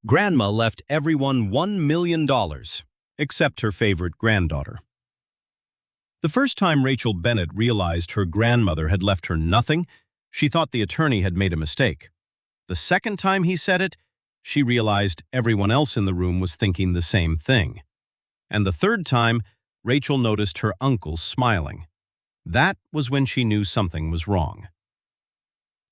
Grandma left everyone $1 million, except her favorite granddaughter. The first time Rachel Bennett realized her grandmother had left her nothing, she thought the attorney had made a mistake. The second time he said it, she realized everyone else in the room was thinking the same thing. And the third time, Rachel noticed her uncle smiling. That was when she knew something was wrong.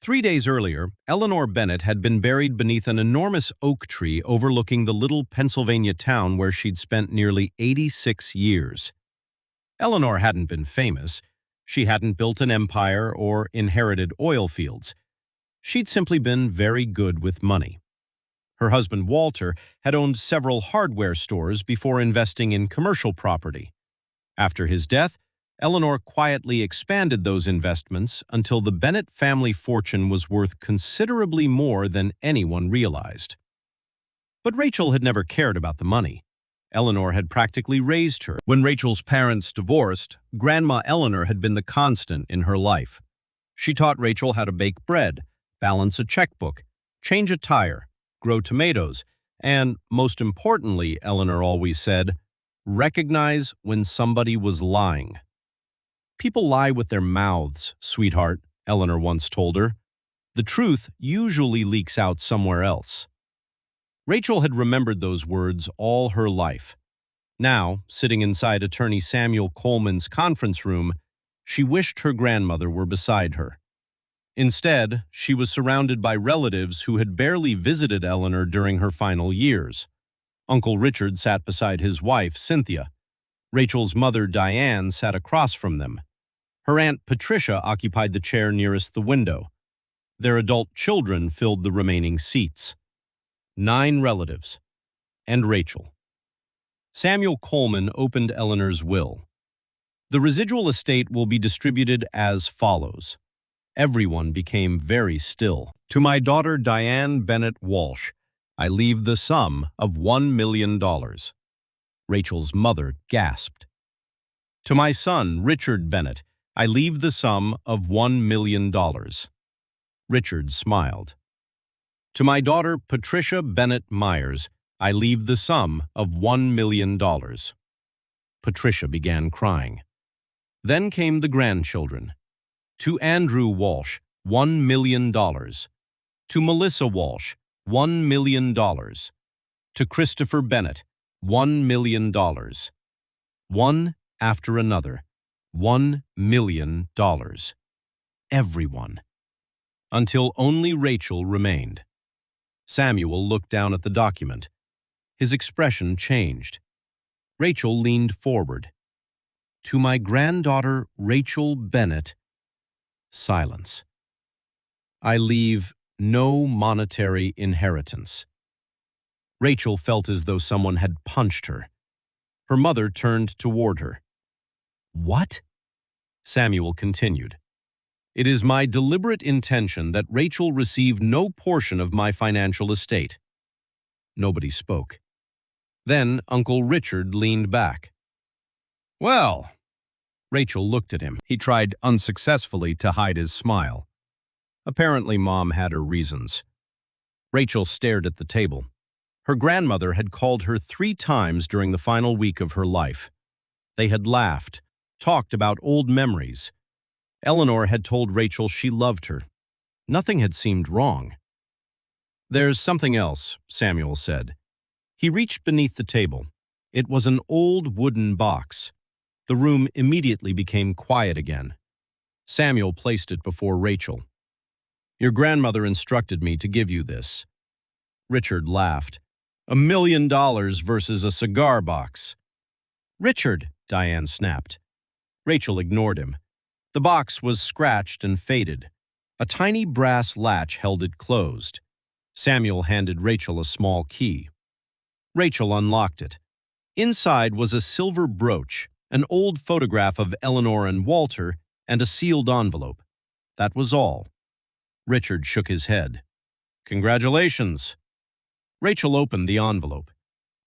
3 days earlier, Eleanor Bennett had been buried beneath an enormous oak tree overlooking the little Pennsylvania town where she'd spent nearly 86 years. Eleanor hadn't been famous. She hadn't built an empire or inherited oil fields. She'd simply been very good with money. Her husband Walter had owned several hardware stores before investing in commercial property. After his death, Eleanor quietly expanded those investments until the Bennett family fortune was worth considerably more than anyone realized. But Rachel had never cared about the money. Eleanor had practically raised her. When Rachel's parents divorced, Grandma Eleanor had been the constant in her life. She taught Rachel how to bake bread, balance a checkbook, change a tire, grow tomatoes, and, most importantly, Eleanor always said, recognize when somebody was lying. People lie with their mouths, sweetheart, Eleanor once told her. The truth usually leaks out somewhere else. Rachel had remembered those words all her life. Now, sitting inside attorney Samuel Coleman's conference room, she wished her grandmother were beside her. Instead, she was surrounded by relatives who had barely visited Eleanor during her final years. Uncle Richard sat beside his wife, Cynthia. Rachel's mother, Diane, sat across from them. Her Aunt Patricia occupied the chair nearest the window. Their adult children filled the remaining seats. 9 relatives. And Rachel. Samuel Coleman opened Eleanor's will. The residual estate will be distributed as follows. Everyone became very still. To my daughter Diane Bennett Walsh, I leave the sum of $1 million. Rachel's mother gasped. To my son, Richard Bennett, I leave the sum of $1 million. Richard smiled. To my daughter, Patricia Bennett Myers, I leave the sum of $1 million. Patricia began crying. Then came the grandchildren. To Andrew Walsh, $1 million. To Melissa Walsh, $1 million. To Christopher Bennett, $1 million. One after another. $1 million. Everyone. Until only Rachel remained. Samuel looked down at the document. His expression changed. Rachel leaned forward. To my granddaughter, Rachel Bennett. Silence. I leave no monetary inheritance. Rachel felt as though someone had punched her. Her mother turned toward her. What? Samuel continued. It is my deliberate intention that Rachel receive no portion of my financial estate. Nobody spoke. Then Uncle Richard leaned back. Well, Rachel looked at him. He tried unsuccessfully to hide his smile. Apparently, Mom had her reasons. Rachel stared at the table. Her grandmother had called her 3 times during the final week of her life. They had laughed, talked about old memories. Eleanor had told Rachel she loved her. Nothing had seemed wrong. There's something else, Samuel said. He reached beneath the table. It was an old wooden box. The room immediately became quiet again. Samuel placed it before Rachel. Your grandmother instructed me to give you this. Richard laughed. $1 million versus a cigar box. Richard, Diane snapped. Rachel ignored him. The box was scratched and faded. A tiny brass latch held it closed. Samuel handed Rachel a small key. Rachel unlocked it. Inside was a silver brooch, an old photograph of Eleanor and Walter, and a sealed envelope. That was all. Richard shook his head. Congratulations. Rachel opened the envelope.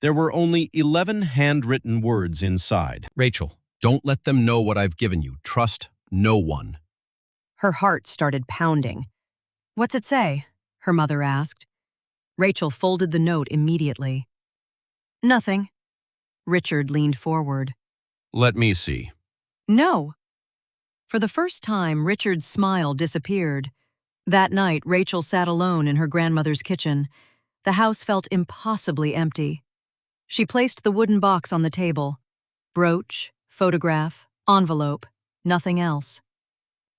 There were only 11 handwritten words inside. Rachel, don't let them know what I've given you. Trust no one. Her heart started pounding. What's it say? Her mother asked. Rachel folded the note immediately. Nothing. Richard leaned forward. Let me see. No. For the first time, Richard's smile disappeared. That night, Rachel sat alone in her grandmother's kitchen. The house felt impossibly empty. She placed the wooden box on the table. Brooch, photograph, envelope, nothing else.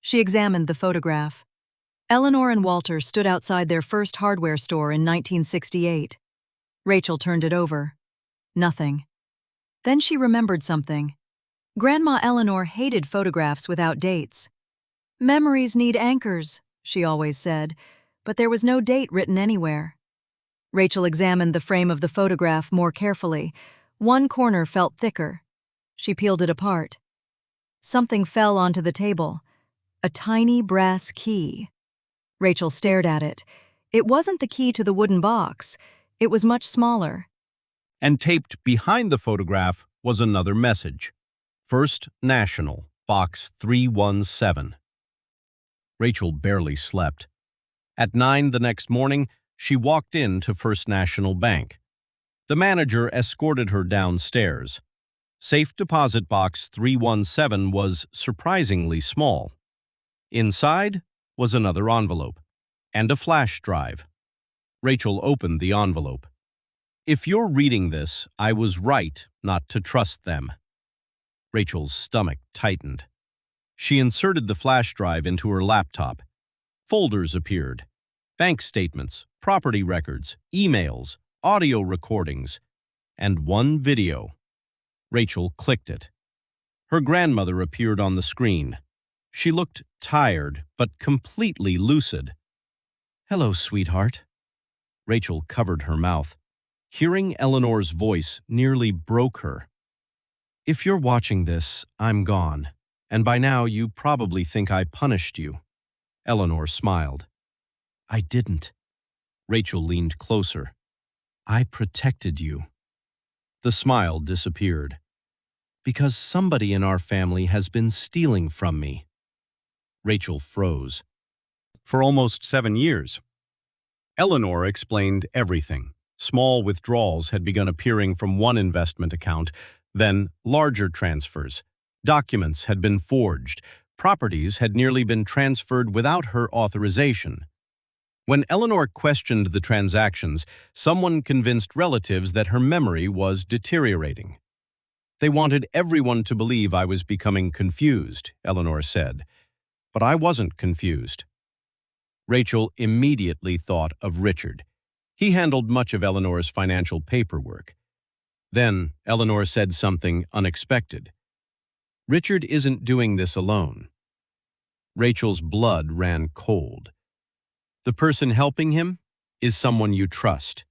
She examined the photograph. Eleanor and Walter stood outside their first hardware store in 1968. Rachel turned it over. Nothing. Then she remembered something. Grandma Eleanor hated photographs without dates. Memories need anchors, she always said, but there was no date written anywhere. Rachel examined the frame of the photograph more carefully. One corner felt thicker. She peeled it apart. Something fell onto the table. A tiny brass key. Rachel stared at it. It wasn't the key to the wooden box. It was much smaller. And taped behind the photograph was another message. First National, Box 317. Rachel barely slept. At 9 the next morning, she walked in to First National Bank. The manager escorted her downstairs. Safe deposit box 317 was surprisingly small. Inside was another envelope and a flash drive. Rachel opened the envelope. If you're reading this, I was right not to trust them. Rachel's stomach tightened. She inserted the flash drive into her laptop. Folders appeared. Bank statements, property records, emails, audio recordings, and one video. Rachel clicked it. Her grandmother appeared on the screen. She looked tired, but completely lucid. "Hello, sweetheart." Rachel covered her mouth. Hearing Eleanor's voice nearly broke her. "If you're watching this, I'm gone, and by now you probably think I punished you." Eleanor smiled. "I didn't." Rachel leaned closer. "I protected you." The smile disappeared. "Because somebody in our family has been stealing from me." Rachel froze. For almost 7 years. Eleanor explained everything. Small withdrawals had begun appearing from one investment account, then larger transfers. Documents had been forged. Properties had nearly been transferred without her authorization. When Eleanor questioned the transactions, someone convinced relatives that her memory was deteriorating. "They wanted everyone to believe I was becoming confused," Eleanor said. But I wasn't confused. Rachel immediately thought of Richard. He handled much of Eleanor's financial paperwork. Then Eleanor said something unexpected. "Richard isn't doing this alone." Rachel's blood ran cold. "The person helping him is someone you trust."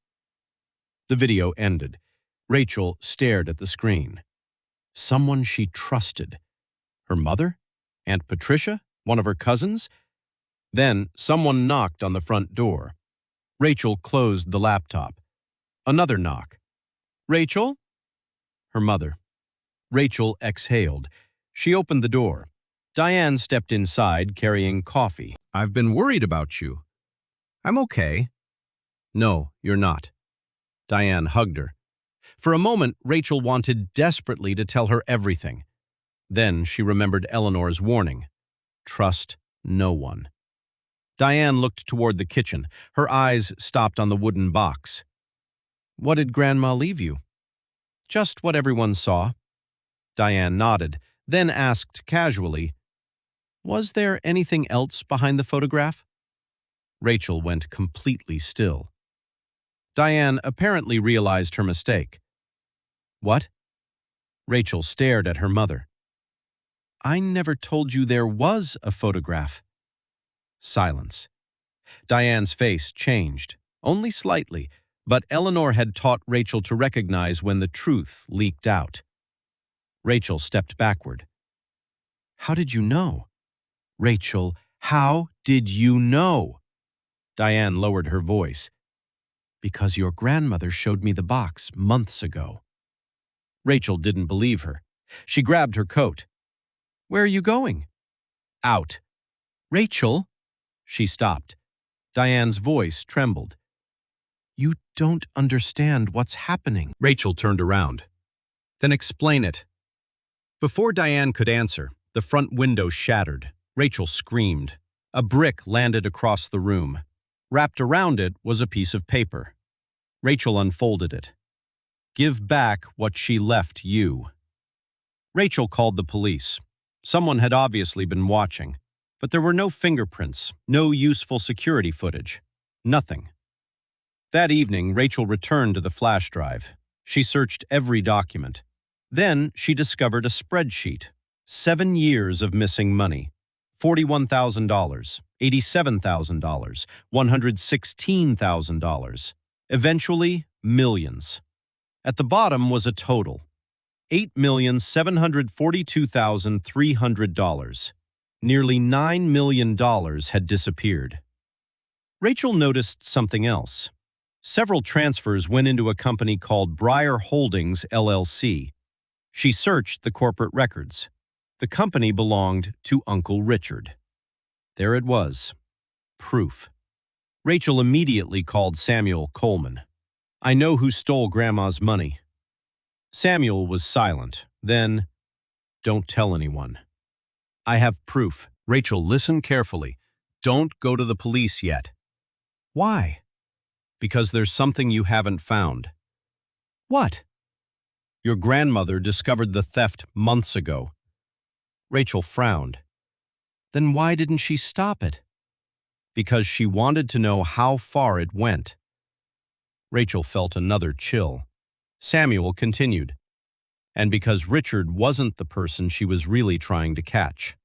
The video ended. Rachel stared at the screen. Someone she trusted. Her mother? Aunt Patricia? One of her cousins? Then someone knocked on the front door. Rachel closed the laptop. Another knock. "Rachel?" Her mother. Rachel exhaled. She opened the door. Diane stepped inside carrying coffee. "I've been worried about you." "I'm okay." "No, you're not." Diane hugged her. For a moment, Rachel wanted desperately to tell her everything. Then she remembered Eleanor's warning. Trust no one. Diane looked toward the kitchen. Her eyes stopped on the wooden box. "What did Grandma leave you?" "Just what everyone saw." Diane nodded, then asked casually, "Was there anything else behind the photograph?" Rachel went completely still. Diane apparently realized her mistake. "What?" Rachel stared at her mother. "I never told you there was a photograph." Silence. Diane's face changed, only slightly, but Eleanor had taught Rachel to recognize when the truth leaked out. Rachel stepped backward. "How did you know?" "Rachel, how did you know?" Diane lowered her voice. "Because your grandmother showed me the box months ago." Rachel didn't believe her. She grabbed her coat. "Where are you going?" "Out." "Rachel?" She stopped. Diane's voice trembled. You don't understand what's happening. Rachel turned around. Then explain it. Before Diane could answer, the front window shattered. Rachel screamed. A brick landed across the room. Wrapped around it was a piece of paper. Rachel unfolded it. Give back what she left you. Rachel called the police. Someone had obviously been watching, but there were no fingerprints, no useful security footage, nothing. That evening, Rachel returned to the flash drive. She searched every document. Then she discovered a spreadsheet. 7 years of missing money. $41,000, $87,000, $116,000. Eventually, millions. At the bottom was a total. $8,742,300. Nearly $9 million had disappeared. Rachel noticed something else. Several transfers went into a company called Breyer Holdings, LLC. She searched the corporate records. The company belonged to Uncle Richard. There it was. Proof. Rachel immediately called Samuel Coleman. I know who stole Grandma's money. Samuel was silent. Then, don't tell anyone. I have proof. Rachel, listen carefully. Don't go to the police yet. Why? Because there's something you haven't found. What? Your grandmother discovered the theft months ago. Rachel frowned. Then why didn't she stop it? Because she wanted to know how far it went. Rachel felt another chill. Samuel continued. And because Richard wasn't the person she was really trying to catch.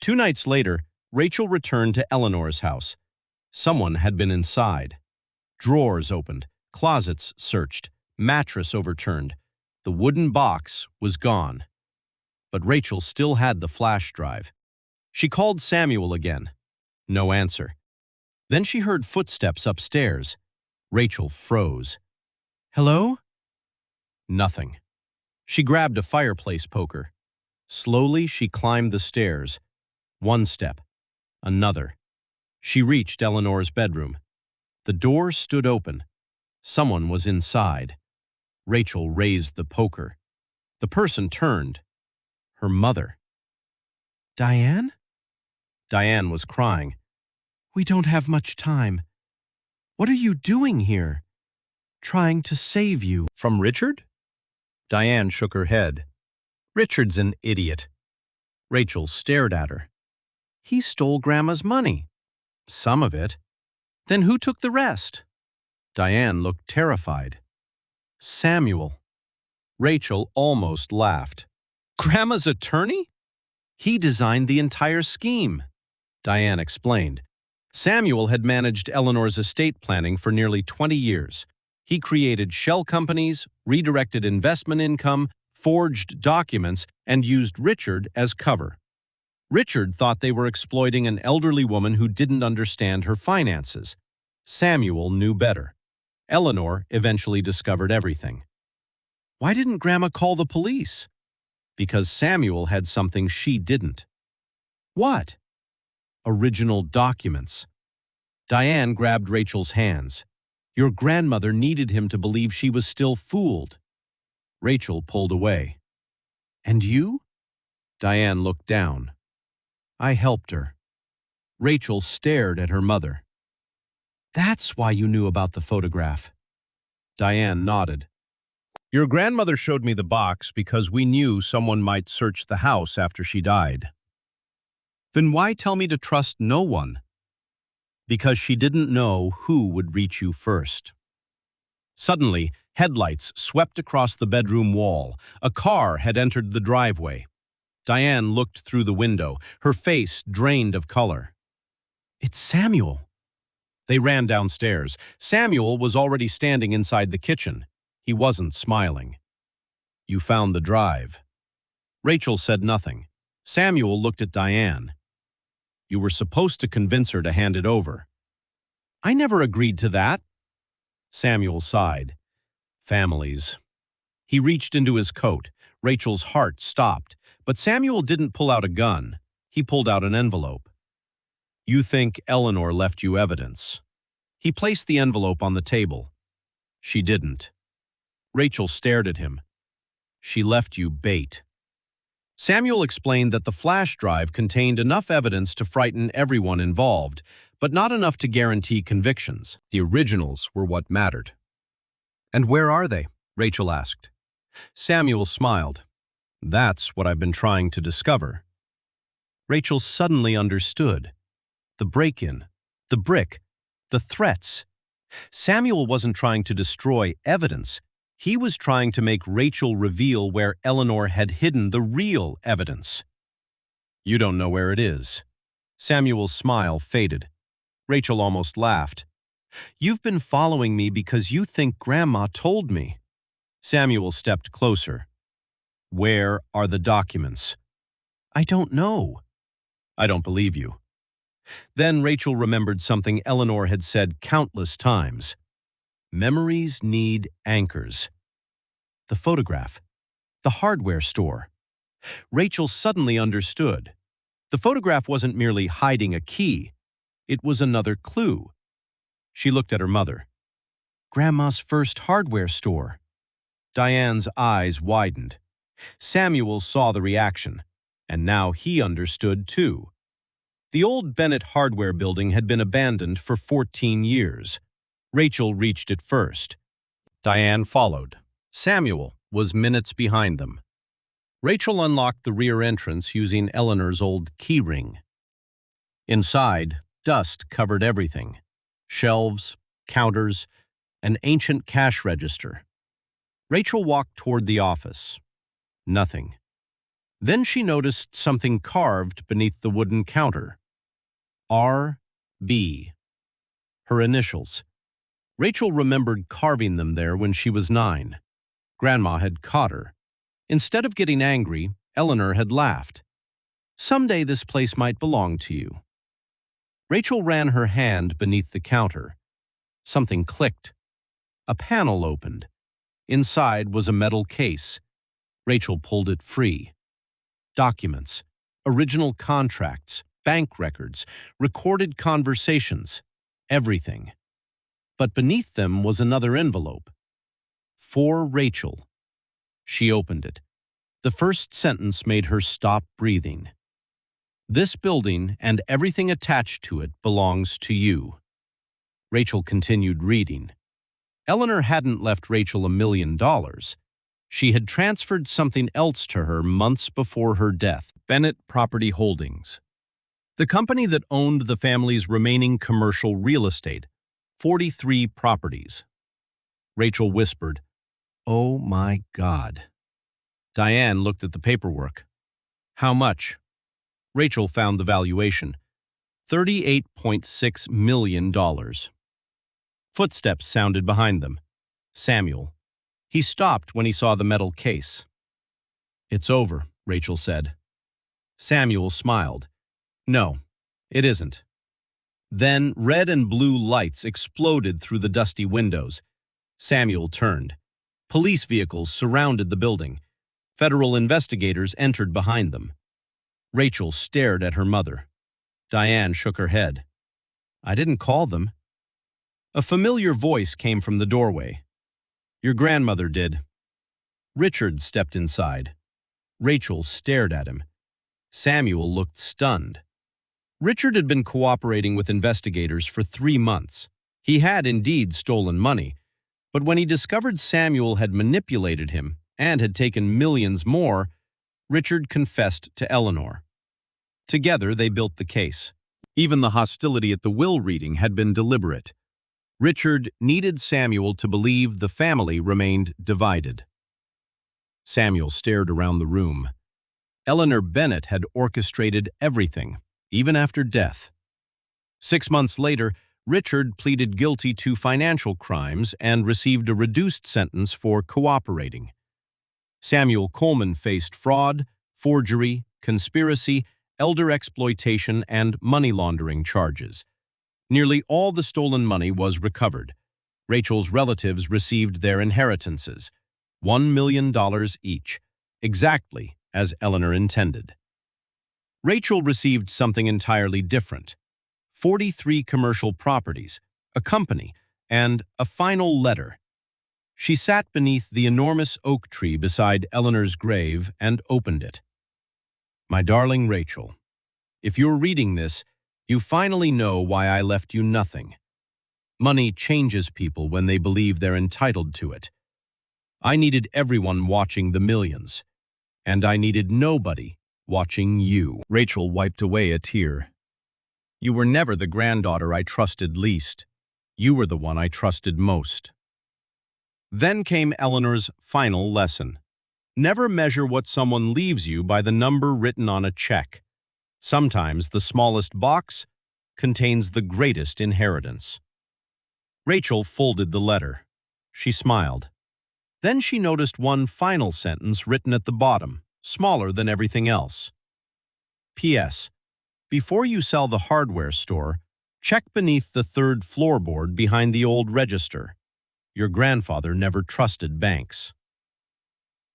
2 nights later, Rachel returned to Eleanor's house. Someone had been inside. Drawers opened, closets searched, mattress overturned. The wooden box was gone. But Rachel still had the flash drive. She called Samuel again. No answer. Then she heard footsteps upstairs. Rachel froze. Hello? Nothing. She grabbed a fireplace poker. Slowly, she climbed the stairs. 1 step. Another. She reached Eleanor's bedroom. The door stood open. Someone was inside. Rachel raised the poker. The person turned. Her mother. Diane? Diane was crying. We don't have much time. What are you doing here? Trying to save you. From Richard? Diane shook her head. Richard's an idiot. Rachel stared at her. He stole Grandma's money. Some of it. Then who took the rest? Diane looked terrified. Samuel. Rachel almost laughed. Grandma's attorney? He designed the entire scheme. Diane explained. Samuel had managed Eleanor's estate planning for nearly 20 years. He created shell companies, redirected investment income, forged documents, and used Richard as cover. Richard thought they were exploiting an elderly woman who didn't understand her finances. Samuel knew better. Eleanor eventually discovered everything. Why didn't Grandma call the police? Because Samuel had something she didn't. What? Original documents. Diane grabbed Rachel's hands. Your grandmother needed him to believe she was still fooled. Rachel pulled away. And you? Diane looked down. I helped her. Rachel stared at her mother. That's why you knew about the photograph. Diane nodded. Your grandmother showed me the box because we knew someone might search the house after she died. Then why tell me to trust no one? Because she didn't know who would reach you first. Suddenly, headlights swept across the bedroom wall. A car had entered the driveway. Diane looked through the window, her face drained of color. It's Samuel. They ran downstairs. Samuel was already standing inside the kitchen. He wasn't smiling. You found the drive. Rachel said nothing. Samuel looked at Diane. You were supposed to convince her to hand it over. I never agreed to that. Samuel sighed. Families. He reached into his coat. Rachel's heart stopped. But Samuel didn't pull out a gun. He pulled out an envelope. You think Eleanor left you evidence. He placed the envelope on the table. She didn't. Rachel stared at him. She left you bait. Samuel explained that the flash drive contained enough evidence to frighten everyone involved, but not enough to guarantee convictions. The originals were what mattered. "And where are they?" Rachel asked. Samuel smiled. "That's what I've been trying to discover." Rachel suddenly understood. The break-in, the brick, the threats. Samuel wasn't trying to destroy evidence. He was trying to make Rachel reveal where Eleanor had hidden the real evidence. "You don't know where it is." Samuel's smile faded. Rachel almost laughed. "You've been following me because you think Grandma told me." Samuel stepped closer. "Where are the documents?" "I don't know." "I don't believe you." Then Rachel remembered something Eleanor had said countless times. Memories need anchors. The photograph. The hardware store. Rachel suddenly understood. The photograph wasn't merely hiding a key. It was another clue. She looked at her mother. "Grandma's first hardware store." Diane's eyes widened. Samuel saw the reaction, and now he understood too. The old Bennett hardware building had been abandoned for 14 years. Rachel reached it first. Diane followed. Samuel was minutes behind them. Rachel unlocked the rear entrance using Eleanor's old key ring. Inside, dust covered everything. Shelves, counters, an ancient cash register. Rachel walked toward the office. Nothing. Then she noticed something carved beneath the wooden counter. R.B. Her initials. Rachel remembered carving them there when she was 9. Grandma had caught her. Instead of getting angry, Eleanor had laughed. "Someday this place might belong to you." Rachel ran her hand beneath the counter. Something clicked. A panel opened. Inside was a metal case. Rachel pulled it free. Documents, original contracts, bank records, recorded conversations, everything. But beneath them was another envelope. For Rachel. She opened it. The first sentence made her stop breathing. "This building and everything attached to it belongs to you." Rachel continued reading. Eleanor hadn't left Rachel $1 million. She had transferred something else to her months before her death. Bennett Property Holdings. The company that owned the family's remaining commercial real estate, 43 properties. Rachel whispered, "Oh my God." Diane looked at the paperwork. "How much?" Rachel found the valuation. $38.6 million. Footsteps sounded behind them. Samuel. He stopped when he saw the metal case. "It's over," Rachel said. Samuel smiled. "No, it isn't." Then red and blue lights exploded through the dusty windows. Samuel turned. Police vehicles surrounded the building. Federal investigators entered behind them. Rachel stared at her mother. Diane shook her head. "I didn't call them." A familiar voice came from the doorway. "Your grandmother did." Richard stepped inside. Rachel stared at him. Samuel looked stunned. Richard had been cooperating with investigators for 3 months. He had indeed stolen money, but when he discovered Samuel had manipulated him and had taken millions more, Richard confessed to Eleanor. Together they built the case. Even the hostility at the will reading had been deliberate. Richard needed Samuel to believe the family remained divided. Samuel stared around the room. Eleanor Bennett had orchestrated everything, even after death. 6 months later, Richard pleaded guilty to financial crimes and received a reduced sentence for cooperating. Samuel Coleman faced fraud, forgery, conspiracy, elder exploitation, and money laundering charges. Nearly all the stolen money was recovered. Rachel's relatives received their inheritances, $1 million each, exactly as Eleanor intended. Rachel received something entirely different. 43 commercial properties, a company, and a final letter. She sat beneath the enormous oak tree beside Eleanor's grave and opened it. My darling Rachel, if you're reading this, you finally know why I left you nothing. Money changes people when they believe they're entitled to it. I needed everyone watching the millions, and I needed nobody watching you. Rachel wiped away a tear. You were never the granddaughter I trusted least. You were the one I trusted most. Then came Eleanor's final lesson. Never measure what someone leaves you by the number written on a check. Sometimes the smallest box contains the greatest inheritance. Rachel folded the letter. She smiled. Then she noticed one final sentence written at the bottom, smaller than everything else. P.S. Before you sell the hardware store, check beneath the third floorboard behind the old register. Your grandfather never trusted banks.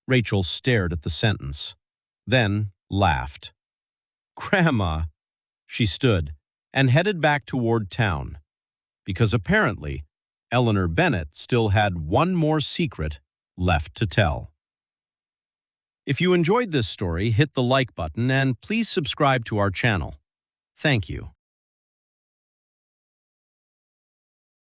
Rachel stared at the sentence, then laughed. Grandma! She stood and headed back toward town, because apparently Eleanor Bennett still had one more secret left to tell. If you enjoyed this story, hit the like button and please subscribe to our channel. Thank you.